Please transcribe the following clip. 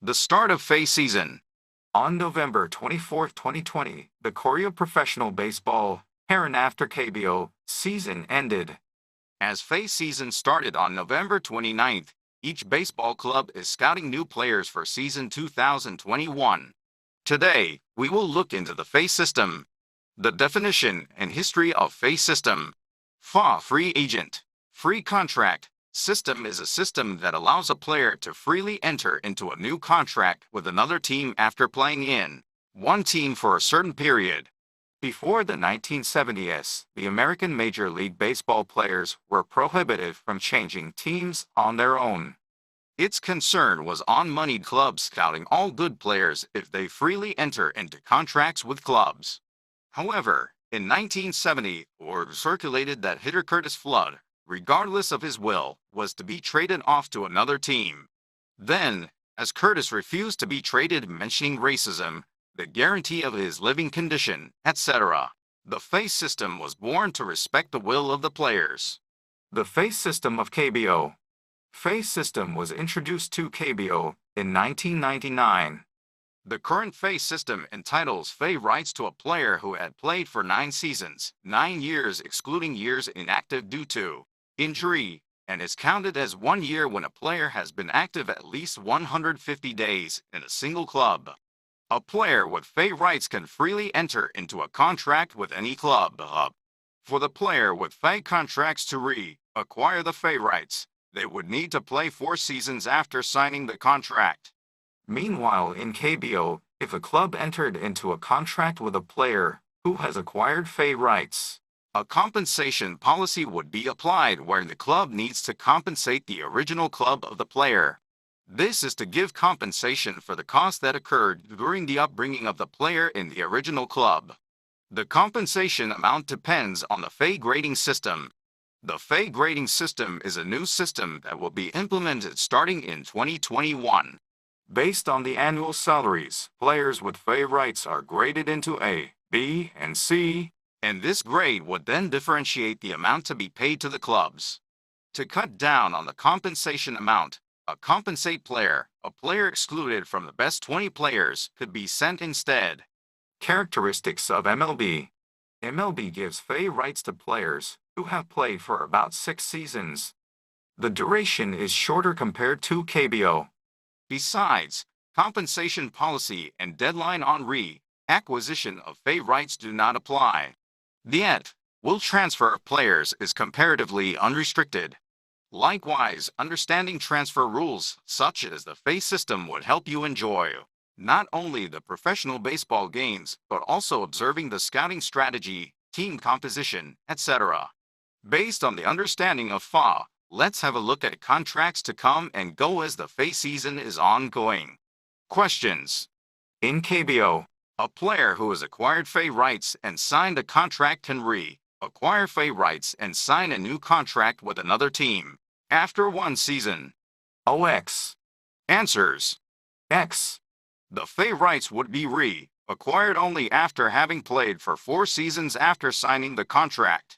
The start of Fay season. On November 24, 2020, the Korea Professional Baseball, hereinafter KBO, season ended. As Fay season started on November 29th, each baseball club is scouting new players for season 2021. Today, we will look into the Fay system, the definition and history of Fay system. FA free agent, free contract. System is a system that allows a player to freely enter into a new contract with another team after playing in one team for a certain period. Before the 1970s, the American Major League Baseball players were prohibited from changing teams on their own. Its concern was on moneyed clubs scouting all good players if they freely enter into contracts with clubs. However, in 1970, word circulated that hitter Curtis Flood, regardless of his will, was to be traded off to another team. Then, as Curtis refused to be traded, mentioning racism, the guarantee of his living condition, etc., the Fay system was born to respect the will of the players. The Fay system of KBO. Fay system was introduced to KBO in 1999. The current Fay system entitles Fay rights to a player who had played for 9 seasons, 9 years excluding years inactive due to injury, and is counted as 1 year when a player has been active at least 150 days in a single club. A player with Fay rights can freely enter into a contract with any club. For the player with Fay contracts to acquire the Fay rights, they would need to play 4 seasons after signing the contract. Meanwhile, in KBO, if a club entered into a contract with a player who has acquired Fay rights, a compensation policy would be applied where the club needs to compensate the original club of the player. This is to give compensation for the cost that occurred during the upbringing of the player in the original club. The compensation amount depends on the Fay grading system. The Fay grading system is a new system that will be implemented starting in 2021. Based on the annual salaries, players with Fay rights are graded into A, B, and C, and this grade would then differentiate the amount to be paid to the clubs. To cut down on the compensation amount, a compensate player, a player excluded from the best 20 players, could be sent instead. Characteristics of MLB. MLB gives Fay rights to players who have played for about 6 seasons. The duration is shorter compared to KBO. Besides, compensation policy and deadline on acquisition of Fay rights do not apply. Yet, will transfer of players is comparatively unrestricted. Likewise, understanding transfer rules such as the Fay system would help you enjoy not only the professional baseball games, but also observing the scouting strategy, team composition, etc. Based on the understanding of FA, let's have a look at contracts to come and go as the Fay season is ongoing. Questions. In KBO, a player who has acquired Fay rights and signed a contract can acquire Fay rights and sign a new contract with another team after 1 season. OX. Answers. X. The Fay rights would be acquired only after having played for 4 seasons after signing the contract.